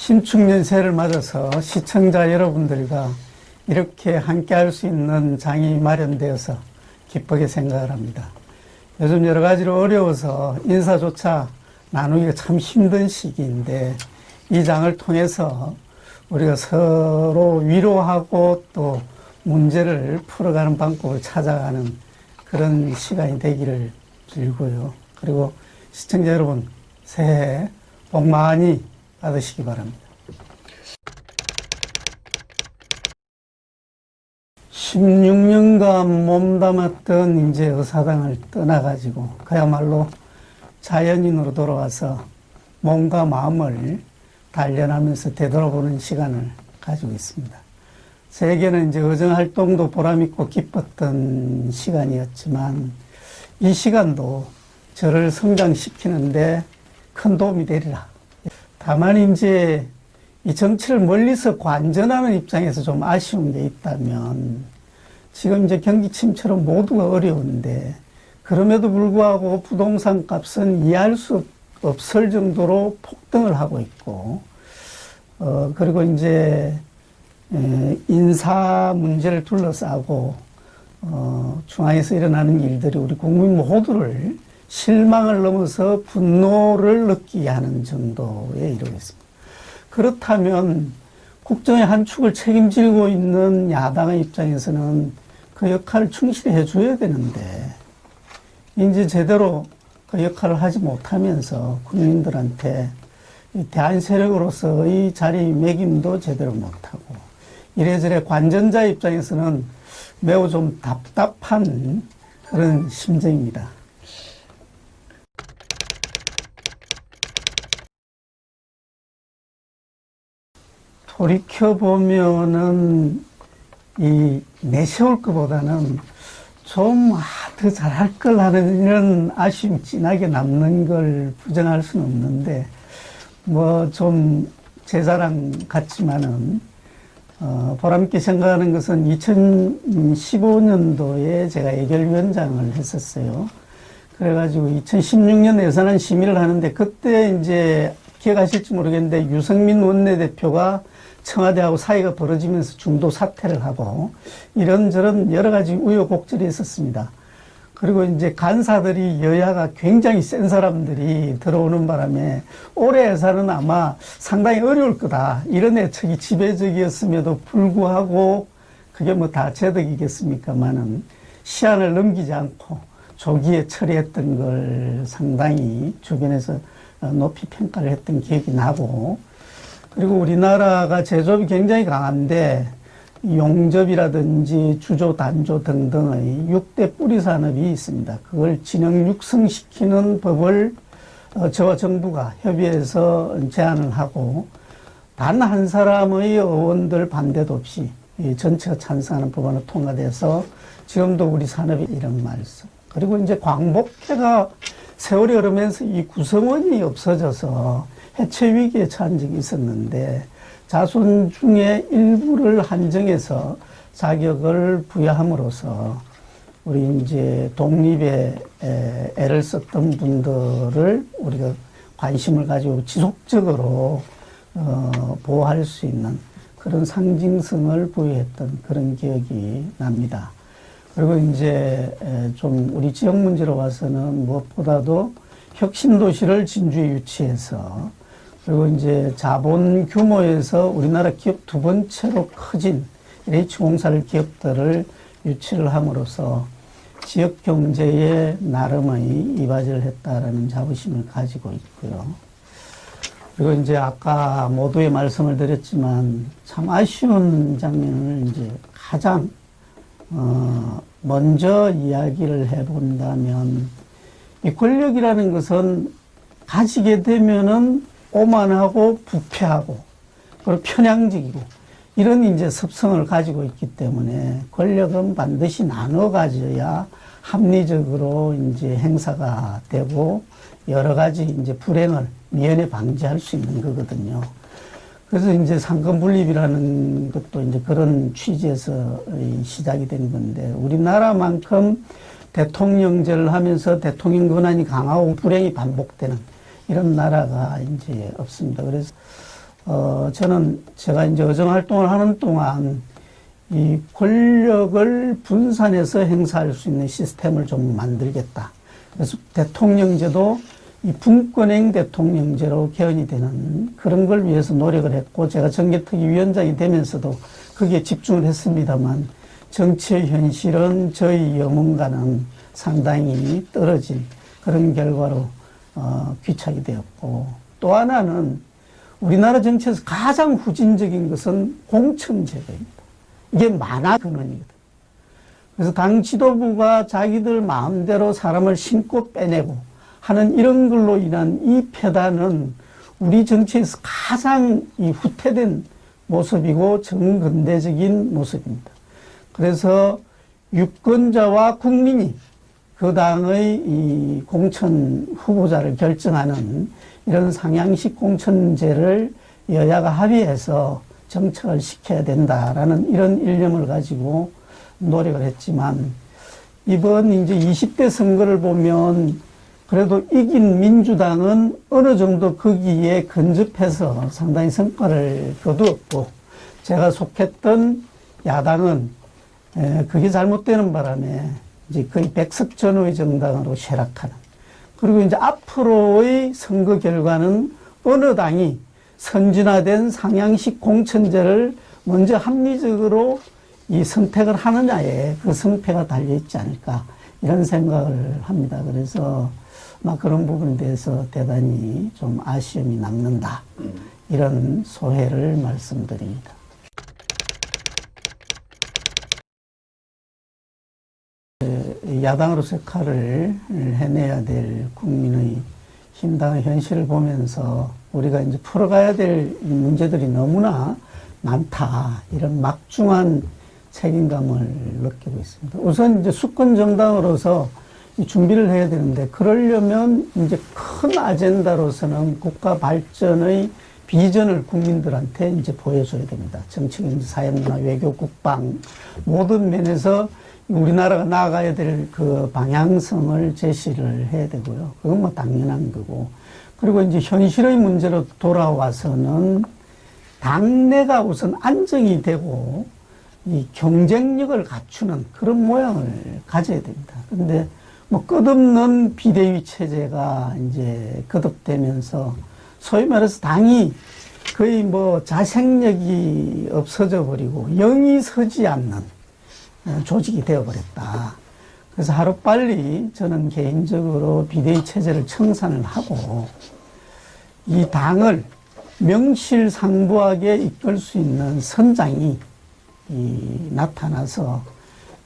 신축년세를 맞아서 시청자 여러분들과 이렇게 함께 할 수 있는 장이 마련되어서 기쁘게 생각을 합니다. 요즘 여러 가지로 어려워서 인사조차 나누기가 참 힘든 시기인데 이 장을 통해서 우리가 서로 위로하고 또 문제를 풀어가는 방법을 찾아가는 그런 시간이 되기를 빌고요. 그리고 시청자 여러분 새해 복 많이 받으시기 바랍니다. 16년간 몸담았던 이제 의사당을 떠나가지고 그야말로 자연인으로 돌아와서 몸과 마음을 단련하면서 되돌아보는 시간을 가지고 있습니다. 세계는 이제 의정활동도 보람있고 기뻤던 시간이었지만 이 시간도 저를 성장시키는데 큰 도움이 되리라. 다만 이제 이 정치를 멀리서 관전하는 입장에서 좀 아쉬운 게 있다면 지금 이제 경기 침체로 모두가 어려운데 그럼에도 불구하고 부동산 값은 이해할 수 없을 정도로 폭등을 하고 있고 그리고 이제 인사 문제를 둘러싸고 중앙에서 일어나는 일들이 우리 국민 모두를 실망을 넘어서 분노를 느끼게 하는 정도에 이르고 있습니다. 그렇다면 국정의 한 축을 책임지고 있는 야당의 입장에서는 그 역할을 충실히 해줘야 되는데 이제 제대로 그 역할을 하지 못하면서 국민들한테 대안 세력으로서의 자리매김도 제대로 못하고 이래저래 관전자 입장에서는 매우 좀 답답한 그런 심정입니다. 돌이켜보면은 이 내세울 것보다는 좀 더 잘할 걸 하는 이런 아쉬움 진하게 남는 걸 부정할 수는 없는데 뭐 좀 제 자랑 같지만은 보람있게 생각하는 것은 2015년도에 제가 예결위원장을 했었어요. 그래가지고 2016년 예산안 심의를 하는데 그때 이제 기억하실지 모르겠는데 유승민 원내대표가 청와대하고 사이가 벌어지면서 중도 사퇴를 하고 이런저런 여러 가지 우여곡절이 있었습니다. 그리고 이제 간사들이 여야가 굉장히 센 사람들이 들어오는 바람에 올해 예산은 아마 상당히 어려울 거다. 이런 예측이 지배적이었음에도 불구하고 그게 뭐 다 제덕이겠습니까만은 시한을 넘기지 않고 조기에 처리했던 걸 상당히 주변에서 높이 평가를 했던 기억이 나고 그리고 우리나라가 제조업이 굉장히 강한데 용접이라든지 주조, 단조 등등의 6대 뿌리 산업이 있습니다. 그걸 진흥 육성시키는 법을 저와 정부가 협의해서 제안을 하고 단 한 사람의 의원들 반대도 없이 전체가 찬성하는 법안을 통과돼서 지금도 우리 산업이 이런 말씀. 그리고 이제 광복회가 세월이 흐르면서 이 구성원이 없어져서 해체 위기에 처한 적이 있었는데 자손 중에 일부를 한정해서 자격을 부여함으로써 우리 이제 독립에 애를 썼던 분들을 우리가 관심을 가지고 지속적으로 보호할 수 있는 그런 상징성을 부여했던 그런 기억이 납니다. 그리고 이제 좀 우리 지역 문제로 와서는 무엇보다도 혁신도시를 진주에 유치해서 그리고 이제 자본 규모에서 우리나라 기업 두 번째로 커진 LH공사를 기업들을 유치를 함으로써 지역 경제에 나름의 이바지를 했다라는 자부심을 가지고 있고요. 그리고 이제 아까 모두의 말씀을 드렸지만 참 아쉬운 장면을 이제 가장 먼저 이야기를 해본다면 이 권력이라는 것은 가지게 되면은 오만하고 부패하고 그리고 편향적이고 이런 이제 습성을 가지고 있기 때문에 권력은 반드시 나눠 가져야 합리적으로 이제 행사가 되고 여러 가지 이제 불행을 미연에 방지할 수 있는 거거든요. 그래서 이제 상권 분립이라는 것도 이제 그런 취지에서 시작이 된 건데 우리나라만큼 대통령제를 하면서 대통령 권한이 강하고 불행이 반복되는 이런 나라가 이제 없습니다. 그래서 저는 제가 이제 의정 활동을 하는 동안 이 권력을 분산해서 행사할 수 있는 시스템을 좀 만들겠다. 그래서 대통령제도 이 분권행 대통령제로 개헌이 되는 그런 걸 위해서 노력을 했고, 제가 정개특위 위원장이 되면서도 거기에 집중을 했습니다만, 정치의 현실은 저희 염원과는 상당히 떨어진 그런 결과로 귀착이 되었고, 또 하나는 우리나라 정치에서 가장 후진적인 것은 공천제도입니다. 이게 만화 근원이거든. 그래서 당 지도부가 자기들 마음대로 사람을 심고 빼내고 하는 이런 걸로 인한 이 폐단은 우리 정치에서 가장 이 후퇴된 모습이고 정근대적인 모습입니다. 그래서 유권자와 국민이 그 당의 이 공천 후보자를 결정하는 이런 상향식 공천제를 여야가 합의해서 정착을 시켜야 된다라는 이런 일념을 가지고 노력을 했지만, 이번 이제 20대 선거를 보면 그래도 이긴 민주당은 어느 정도 거기에 근접해서 상당히 성과를 거두었고, 제가 속했던 야당은 그게 잘못되는 바람에 이제 거의 백석전후의 정당으로 쇠락하는, 그리고 이제 앞으로의 선거 결과는 어느 당이 선진화된 상향식 공천제를 먼저 합리적으로 이 선택을 하느냐에 그 성패가 달려있지 않을까, 이런 생각을 합니다. 그래서 막 그런 부분에 대해서 대단히 좀 아쉬움이 남는다, 이런 소회를 말씀드립니다. 야당으로서 역할을 해내야 될 국민의 힘당의 현실을 보면서 우리가 이제 풀어가야 될 문제들이 너무나 많다, 이런 막중한 책임감을 느끼고 있습니다. 우선 이제 수권 정당으로서 준비를 해야 되는데, 그러려면 이제 큰 아젠다로서는 국가 발전의 비전을 국민들한테 이제 보여줘야 됩니다. 정치, 경제, 사회, 문화, 외교, 국방 모든 면에서 우리나라가 나아가야 될 그 방향성을 제시를 해야 되고요. 그건 뭐 당연한 거고. 그리고 이제 현실의 문제로 돌아와서는 당내가 우선 안정이 되고 이 경쟁력을 갖추는 그런 모양을 가져야 됩니다. 근데 뭐 끝없는 비대위 체제가 이제 거듭되면서 소위 말해서 당이 거의 뭐 자생력이 없어져 버리고 영이 서지 않는 조직이 되어버렸다. 그래서 하루빨리 저는 개인적으로 비대위 체제를 청산을 하고 이 당을 명실상부하게 이끌 수 있는 선장이 나타나서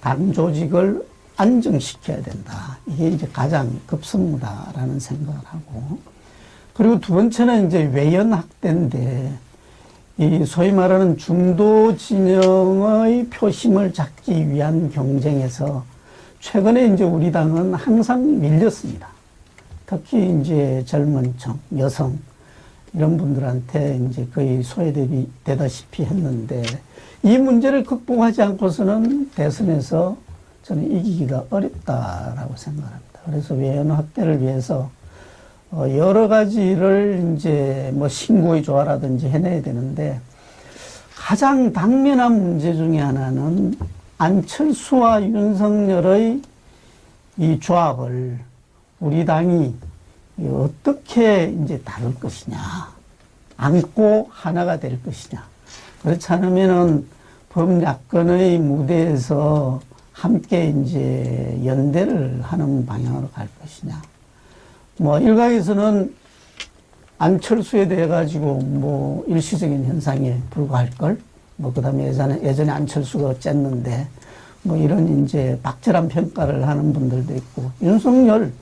당 조직을 안정시켜야 된다. 이게 이제 가장 급선무다라는 생각을 하고, 그리고 두 번째는 이제 외연 확대인데, 이 소위 말하는 중도 진영의 표심을 잡기 위한 경쟁에서 최근에 이제 우리 당은 항상 밀렸습니다. 특히 이제 젊은 층, 여성 이런 분들한테 이제 거의 소외되다시피 했는데, 이 문제를 극복하지 않고서는 대선에서 저는 이기기가 어렵다라고 생각합니다. 그래서 외연 확대를 위해서 여러 가지를 이제 뭐 신구의 조화라든지 해내야 되는데, 가장 당면한 문제 중에 하나는 안철수와 윤석열의 이 조합을 우리 당이 어떻게 이제 다룰 것이냐, 안고 하나가 될 것이냐. 그렇지 않으면은 범야권의 무대에서 함께 이제 연대를 하는 방향으로 갈 것이냐. 뭐 일각에서는 안철수에 대해 가지고 뭐 일시적인 현상에 불과할 걸, 뭐 그다음에 예전에 안철수가 쨌는데 뭐 이런 이제 박절한 평가를 하는 분들도 있고, 윤석열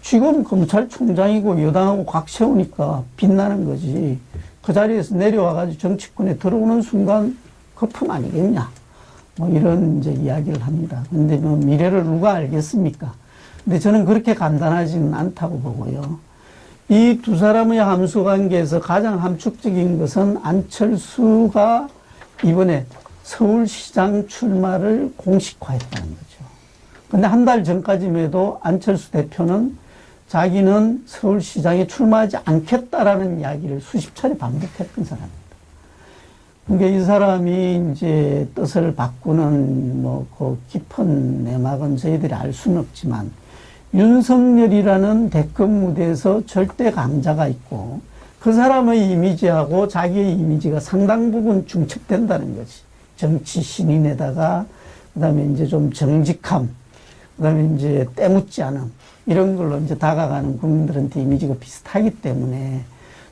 지금 검찰총장이고 여당하고 각 세우니까 빛나는 거지, 그 자리에서 내려와 가지고 정치권에 들어오는 순간 거품 아니겠냐, 뭐 이런 이제 이야기를 합니다. 근데 뭐 미래를 누가 알겠습니까? 근데 저는 그렇게 간단하지는 않다고 보고요. 이 두 사람의 함수 관계에서 가장 함축적인 것은 안철수가 이번에 서울시장 출마를 공식화했다는 거죠. 근데 한 달 전까지만 해도 안철수 대표는 자기는 서울시장에 출마하지 않겠다라는 이야기를 수십 차례 반복했던 사람입니다. 그러니까 이 사람이 이제 뜻을 바꾸는 그 깊은 내막은 저희들이 알 수는 없지만 윤석열이라는 대권 무대에서 절대 강자가 있고 그 사람의 이미지하고 자기의 이미지가 상당 부분 중첩된다는 거지. 정치 신인에다가 그다음에 이제 좀 정직함, 그다음에 이제 때묻지 않음 이런 걸로 이제 다가가는 국민들한테 이미지가 비슷하기 때문에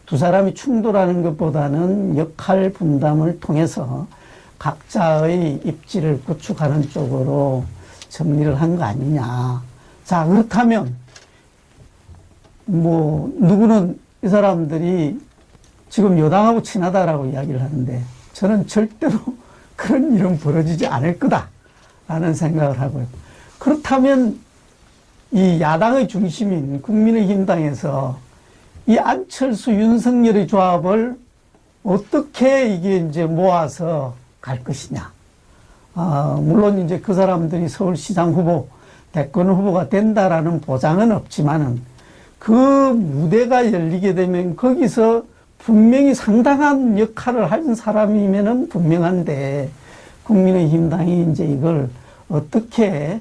두 사람이 충돌하는 것보다는 역할 분담을 통해서 각자의 입지를 구축하는 쪽으로 정리를 한 거 아니냐. 자, 그렇다면 누구는 이 사람들이 지금 여당하고 친하다라고 이야기를 하는데 저는 절대로 그런 일은 벌어지지 않을 거다라는 생각을 하고요. 그렇다면 이 야당의 중심인 국민의힘당에서 이 안철수, 윤석열의 조합을 어떻게 이게 이제 모아서 갈 것이냐. 물론 이제 그 사람들이 서울시장 후보, 대권 후보가 된다라는 보장은 없지만은 그 무대가 열리게 되면 거기서 분명히 상당한 역할을 한 사람이면은 분명한데 국민의힘당이 이제 이걸 어떻게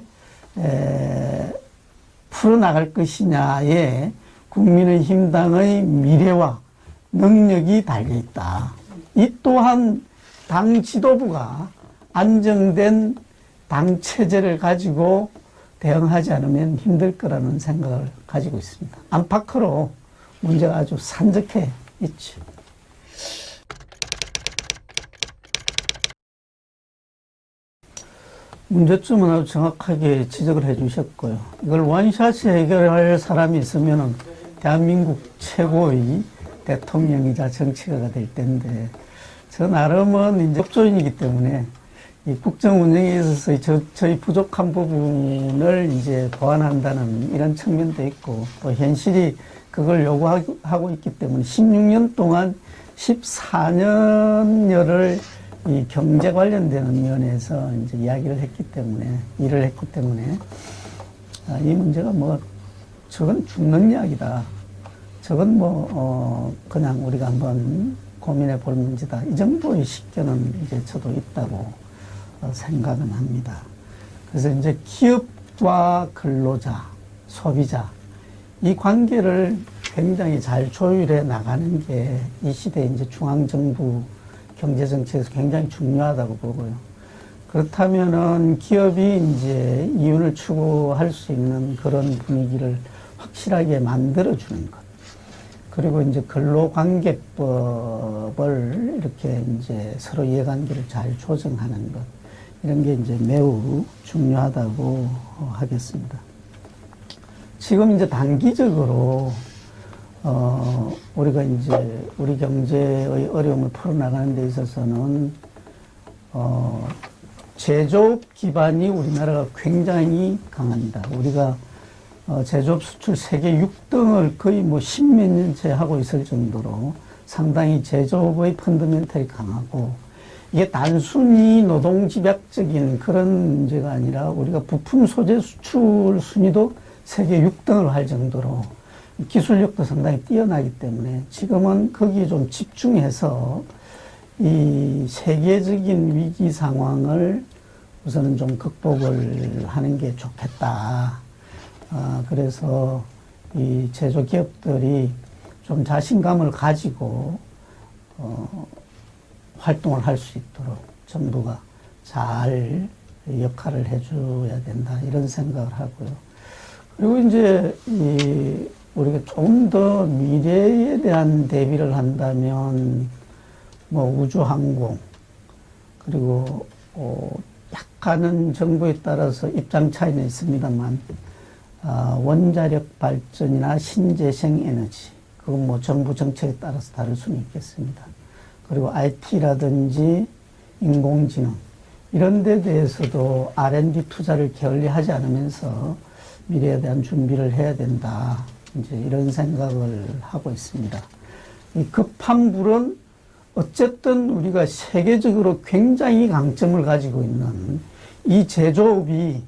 풀어나갈 것이냐에 국민의힘당의 미래와 능력이 달려있다. 이 또한 당 지도부가 안정된 당 체제를 가지고 대응하지 않으면 힘들 거라는 생각을 가지고 있습니다. 안팎으로 문제가 아주 산적해 있죠. 문제점은 아주 정확하게 지적을 해 주셨고요. 이걸 원샷이 해결할 사람이 있으면 대한민국 최고의 대통령이자 정치가가 될 텐데, 저 나름은 이제 법조인이기 때문에 이 국정 운영에 있어서 저희 부족한 부분을 이제 보완한다는 이런 측면도 있고, 또 현실이 그걸 요구하고 있기 때문에 16년 동안 14년여를 이 경제 관련되는 면에서 이제 이야기를 했기 때문에, 일을 했기 때문에, 이 문제가 저건 죽는 이야기다. 저건 그냥 우리가 한번 고민해 볼 문제다. 이 정도의 식견은 이제 저도 있다고 생각은 합니다. 그래서 이제 기업과 근로자, 소비자, 이 관계를 굉장히 잘 조율해 나가는 게 이 시대 이제 중앙정부 경제정책에서 굉장히 중요하다고 보고요. 그렇다면은 기업이 이제 이윤을 추구할 수 있는 그런 분위기를 확실하게 만들어주는 것. 그리고 이제 근로관계법을 이렇게 이제 서로 이해관계를 잘 조정하는 것. 이런 게 이제 매우 중요하다고 하겠습니다. 지금 이제 단기적으로 우리가 이제 우리 경제의 어려움을 풀어나가는 데 있어서는 제조업 기반이 우리나라가 굉장히 강합니다. 우리가 제조업 수출 세계 6등을 거의 10몇 년째 하고 있을 정도로 상당히 제조업의 펀더멘털이 강하고, 이게 단순히 노동집약적인 그런 문제가 아니라 우리가 부품 소재 수출 순위도 세계 6등을 할 정도로 기술력도 상당히 뛰어나기 때문에 지금은 거기에 좀 집중해서 이 세계적인 위기 상황을 우선은 좀 극복을 하는 게 좋겠다. 그래서 이 제조기업들이 좀 자신감을 가지고 활동을 할 수 있도록 정부가 잘 역할을 해줘야 된다, 이런 생각을 하고요. 그리고 이제 우리가 좀 더 미래에 대한 대비를 한다면 우주항공, 그리고 약간은 정부에 따라서 입장 차이는 있습니다만 원자력 발전이나 신재생 에너지, 그건 정부 정책에 따라서 다를 수는 있겠습니다. 그리고 IT라든지 인공지능, 이런 데 대해서도 R&D 투자를 게을리하지 않으면서 미래에 대한 준비를 해야 된다, 이제 이런 생각을 하고 있습니다. 이 급한 불은 어쨌든 우리가 세계적으로 굉장히 강점을 가지고 있는 이 제조업이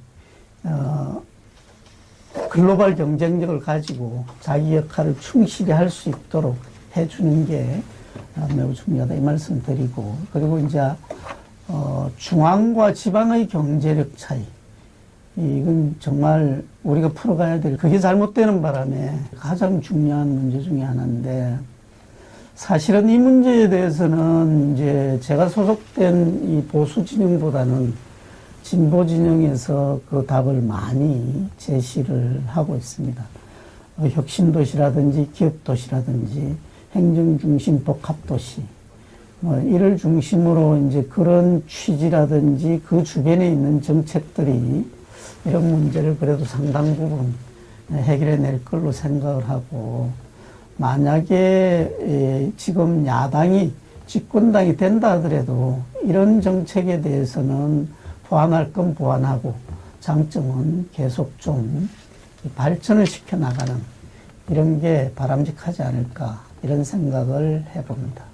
글로벌 경쟁력을 가지고 자기 역할을 충실히 할 수 있도록 해주는 게 매우 중요하다 이 말씀 드리고, 그리고 이제 중앙과 지방의 경제력 차이, 이건 정말 우리가 풀어가야 될, 그게 잘못되는 바람에 가장 중요한 문제 중에 하나인데, 사실은 이 문제에 대해서는 이제 제가 소속된 이 보수 진영보다는 진보 진영에서 그 답을 많이 제시를 하고 있습니다. 혁신도시라든지 기업도시라든지 행정중심 복합도시, 이를 중심으로 이제 그런 취지라든지 그 주변에 있는 정책들이 이런 문제를 그래도 상당 부분 해결해낼 걸로 생각을 하고, 만약에 지금 야당이 집권당이 된다 하더라도 이런 정책에 대해서는 보완할 건 보완하고 장점은 계속 좀 발전을 시켜나가는 이런 게 바람직하지 않을까, 이런 생각을 해봅니다.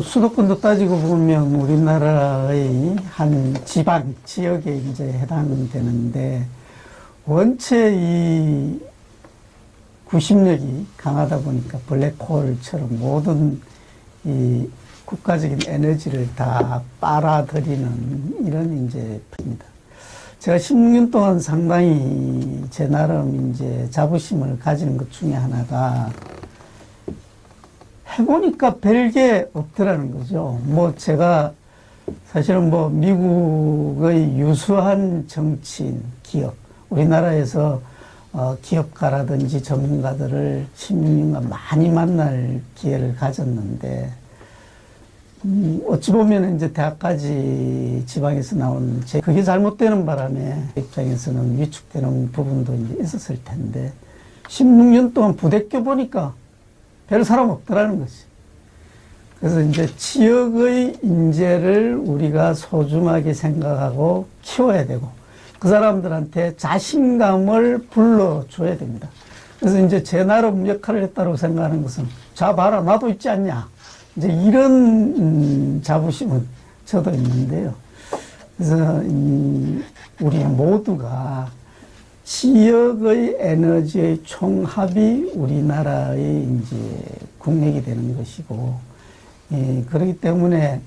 수도권도 따지고 보면 우리나라의 한 지방, 지역에 이제 해당되는데, 원체 이 구심력이 강하다 보니까 블랙홀처럼 모든 이 국가적인 에너지를 다 빨아들이는 이런 이제 입니다. 제가 16년 동안 상당히 제 나름 이제 자부심을 가지는 것 중에 하나가, 해보니까 별게 없더라는 거죠. 제가 사실은 미국의 유수한 정치인, 기업, 우리나라에서 기업가라든지 전문가들을 16년간 많이 만날 기회를 가졌는데, 어찌 보면 이제 대학까지 지방에서 나온 그게 잘못되는 바람에 입장에서는 위축되는 부분도 이제 있었을 텐데, 16년 동안 부대껴 보니까 별 사람 없더라는 거지. 그래서 이제 지역의 인재를 우리가 소중하게 생각하고 키워야 되고, 그 사람들한테 자신감을 불러줘야 됩니다. 그래서 이제 제 나름 역할을 했다고 생각하는 것은, 자, 봐라, 나도 있지 않냐. 이제 이런 자부심은 저도 있는데요. 그래서 우리 모두가 지역의 에너지의 총합이 우리나라의 이제 국력이 되는 것이고, 그렇기 때문에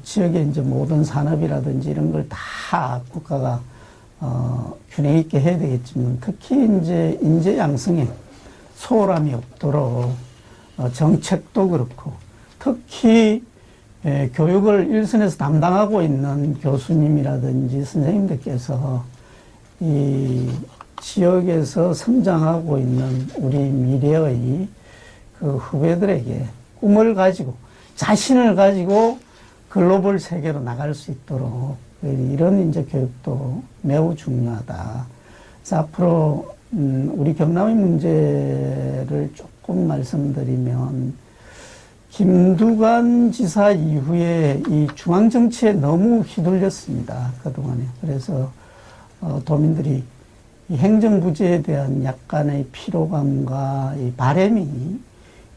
지역의 이제 모든 산업이라든지 이런 걸 다 국가가 균형 있게 해야 되겠지만, 특히 이제 인재 양성에 소홀함이 없도록 정책도 그렇고, 특히 교육을 일선에서 담당하고 있는 교수님이라든지 선생님들께서 이 지역에서 성장하고 있는 우리 미래의 그 후배들에게 꿈을 가지고 자신을 가지고 글로벌 세계로 나갈 수 있도록 이런 이제 교육도 매우 중요하다. 그래서 앞으로 우리 경남의 문제를 조금 말씀드리면, 김두관 지사 이후에 이 중앙정치에 너무 휘둘렸습니다, 그동안에. 그래서 도민들이 이 행정부재에 대한 약간의 피로감과 이 바람이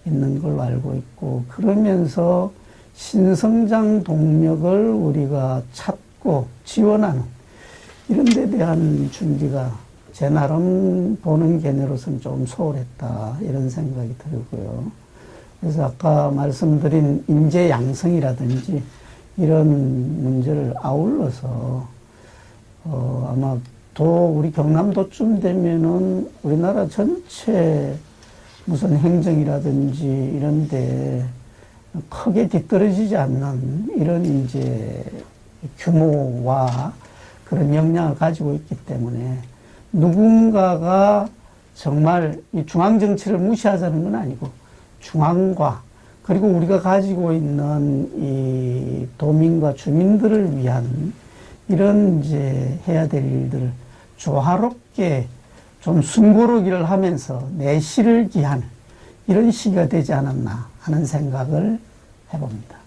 있는 걸로 알고 있고, 그러면서 신성장 동력을 우리가 찾고 지원하는 이런 데 대한 준비가 제 나름 보는 견해로서는 좀 소홀했다, 이런 생각이 들고요. 그래서 아까 말씀드린 인재 양성이라든지 이런 문제를 아울러서 아마 우리 경남도쯤 되면은 우리나라 전체 무슨 행정이라든지 이런데 크게 뒤떨어지지 않는 이런 이제 규모와 그런 역량을 가지고 있기 때문에, 누군가가 정말 이 중앙정치를 무시하자는 건 아니고, 중앙과 그리고 우리가 가지고 있는 이 도민과 주민들을 위한 이런 이제 해야 될 일들을 조화롭게 좀 숨고르기를 하면서 내실을 기하는 이런 시기가 되지 않았나 하는 생각을 해봅니다.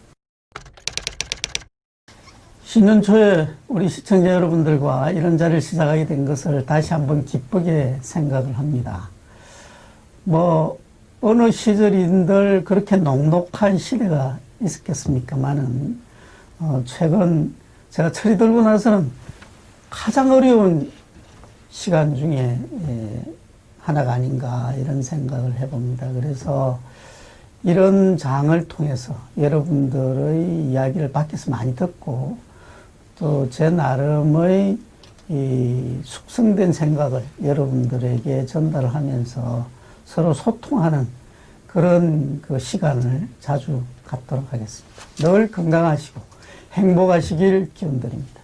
신년 초에 우리 시청자 여러분들과 이런 자리를 시작하게 된 것을 다시 한번 기쁘게 생각을 합니다. 어느 시절인들 그렇게 녹록한 시대가 있었겠습니까마는, 최근 제가 철이 들고 나서는 가장 어려운 시간 중에 하나가 아닌가 이런 생각을 해봅니다. 그래서 이런 장을 통해서 여러분들의 이야기를 밖에서 많이 듣고 또 제 나름의 이 숙성된 생각을 여러분들에게 전달을 하면서 서로 소통하는 그런 그 시간을 자주 갖도록 하겠습니다. 늘 건강하시고 행복하시길 기원드립니다.